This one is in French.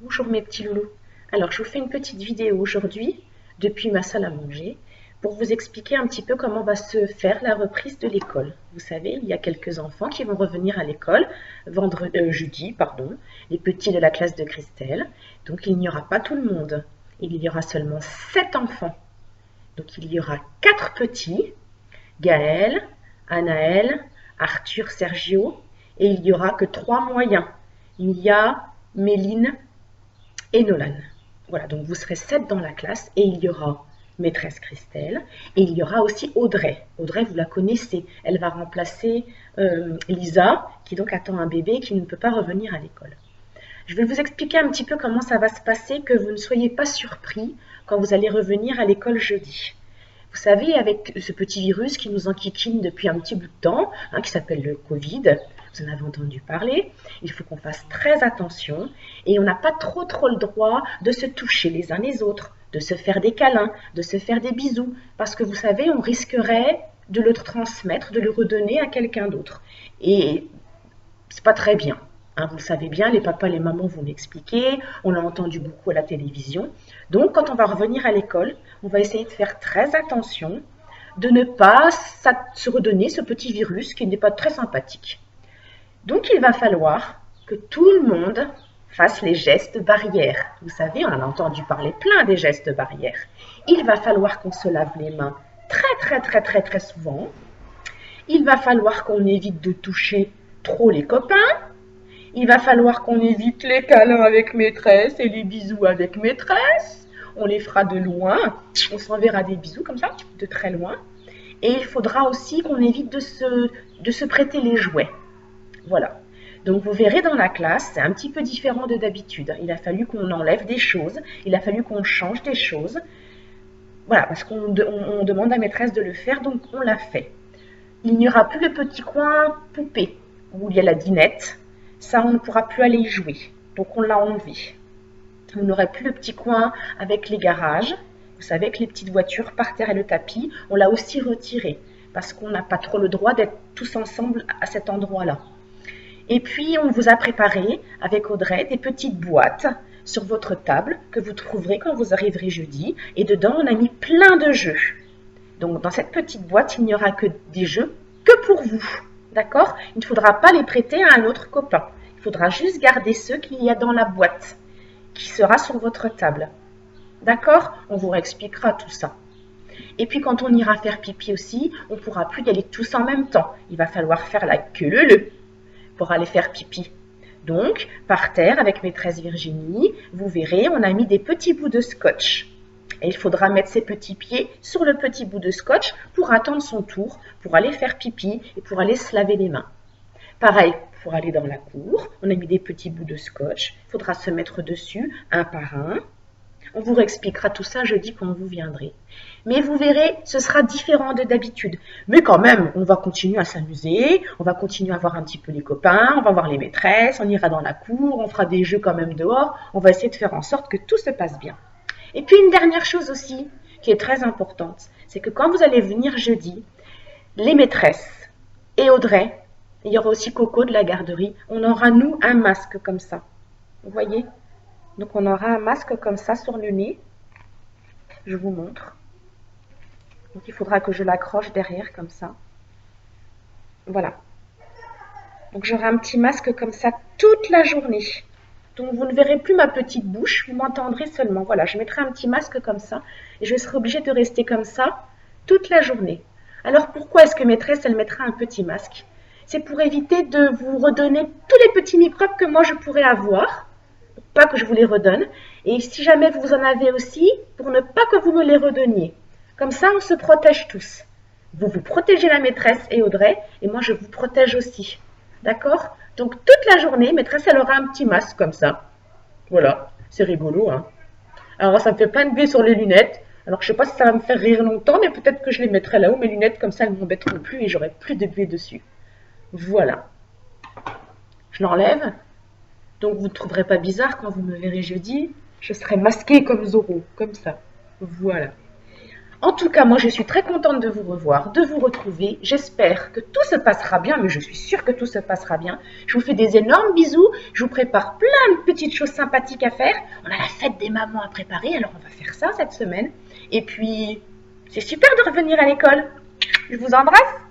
Bonjour mes petits loulous. Alors je vous fais une petite vidéo aujourd'hui depuis ma salle à manger pour vous expliquer un petit peu comment va se faire la reprise de l'école. Vous savez, il y a quelques enfants qui vont revenir à l'école jeudi, les petits de la classe de Christelle. Donc il n'y aura pas tout le monde. Il y aura seulement 7 enfants. Donc il y aura 4 petits, Gaël, Anaël, Arthur, Sergio, et il n'y aura que 3 moyens. Il y a Méline et Nolan. Voilà, donc vous serez 7 dans la classe et il y aura maîtresse Christelle et il y aura aussi Audrey. Audrey, vous la connaissez, elle va remplacer Lisa qui donc attend un bébé et qui ne peut pas revenir à l'école. Je vais vous expliquer un petit peu comment ça va se passer, que vous ne soyez pas surpris quand vous allez revenir à l'école jeudi. Vous savez, avec ce petit virus qui nous enquiquine depuis un petit bout de temps, qui s'appelle le Covid, vous en avez entendu parler, il faut qu'on fasse très attention et on n'a pas trop le droit de se toucher les uns les autres, de se faire des câlins, de se faire des bisous, parce que vous savez, on risquerait de le transmettre, de le redonner à quelqu'un d'autre. Et c'est pas très bien. Vous le savez bien, les papas, les mamans vont m'expliquer, on l'a entendu beaucoup à la télévision. Donc, quand on va revenir à l'école, on va essayer de faire très attention, de ne pas se redonner ce petit virus qui n'est pas très sympathique. Donc, il va falloir que tout le monde fasse les gestes barrières. Vous savez, on en a entendu parler plein des gestes barrières. Il va falloir qu'on se lave les mains très souvent. Il va falloir qu'on évite de toucher trop les copains. Il va falloir qu'on évite les câlins avec maîtresse et les bisous avec maîtresse. On les fera de loin. On s'enverra des bisous comme ça, de très loin. Et il faudra aussi qu'on évite de se prêter les jouets. Voilà. Donc vous verrez dans la classe, c'est un petit peu différent de d'habitude. Il a fallu qu'on enlève des choses. Il a fallu qu'on change des choses. Voilà, parce qu'on demande à maîtresse de le faire, donc on l'a fait. Il n'y aura plus le petit coin poupée où il y a la dinette. Ça, on ne pourra plus aller y jouer. Donc, on l'a enlevé. On n'aurait plus le petit coin avec les garages. Vous savez, avec les petites voitures par terre et le tapis. On l'a aussi retiré parce qu'on n'a pas trop le droit d'être tous ensemble à cet endroit-là. Et puis, on vous a préparé avec Audrey des petites boîtes sur votre table que vous trouverez quand vous arriverez jeudi. Et dedans, on a mis plein de jeux. Donc, dans cette petite boîte, il n'y aura que des jeux que pour vous. D'accord? Il ne faudra pas les prêter à un autre copain. Il faudra juste garder ceux qu'il y a dans la boîte, qui sera sur votre table. D'accord? On vous réexpliquera tout ça. Et puis quand on ira faire pipi aussi, on ne pourra plus y aller tous en même temps. Il va falloir faire la queue leu pour aller faire pipi. Donc, par terre, avec maîtresse Virginie, vous verrez, on a mis des petits bouts de scotch. Et il faudra mettre ses petits pieds sur le petit bout de scotch pour attendre son tour, pour aller faire pipi et pour aller se laver les mains. Pareil, pour aller dans la cour, on a mis des petits bouts de scotch. Il faudra se mettre dessus un par un. On vous réexpliquera tout ça jeudi quand vous viendrez. Mais vous verrez, ce sera différent de d'habitude. Mais quand même, on va continuer à s'amuser, on va continuer à voir un petit peu les copains, on va voir les maîtresses, on ira dans la cour, on fera des jeux quand même dehors. On va essayer de faire en sorte que tout se passe bien. Et puis une dernière chose aussi, qui est très importante, c'est que quand vous allez venir jeudi, les maîtresses et Audrey, il y aura aussi Coco de la garderie, on aura nous un masque comme ça. Vous voyez? Donc on aura un masque comme ça sur le nez. Je vous montre. Donc il faudra que je l'accroche derrière comme ça. Voilà. Donc j'aurai un petit masque comme ça toute la journée. Donc vous ne verrez plus ma petite bouche, vous m'entendrez seulement. Voilà, je mettrai un petit masque comme ça et je serai obligée de rester comme ça toute la journée. Alors pourquoi est-ce que maîtresse, elle mettra un petit masque? C'est pour éviter de vous redonner tous les petits microbes que moi je pourrais avoir, pas que je vous les redonne. Et si jamais vous en avez aussi, pour ne pas que vous me les redonniez. Comme ça, on se protège tous. Vous vous protégez la maîtresse et Audrey, et moi je vous protège aussi. D'accord? Donc toute la journée, maîtresse, elle aura un petit masque comme ça. Voilà, c'est rigolo, hein. Alors ça me fait plein de billes sur les lunettes. Alors je sais pas si ça va me faire rire longtemps, mais peut-être que je les mettrai là-haut, mes lunettes, comme ça elles ne m'embêteront plus et j'aurai plus de buées dessus. Voilà. Je l'enlève. Donc vous ne trouverez pas bizarre quand vous me verrez jeudi. Je serai masquée comme Zorro, comme ça. Voilà. En tout cas, moi, je suis très contente de vous revoir, de vous retrouver. J'espère que tout se passera bien, mais je suis sûre que tout se passera bien. Je vous fais des énormes bisous. Je vous prépare plein de petites choses sympathiques à faire. On a la fête des mamans à préparer, alors on va faire ça cette semaine. Et puis, c'est super de revenir à l'école. Je vous embrasse.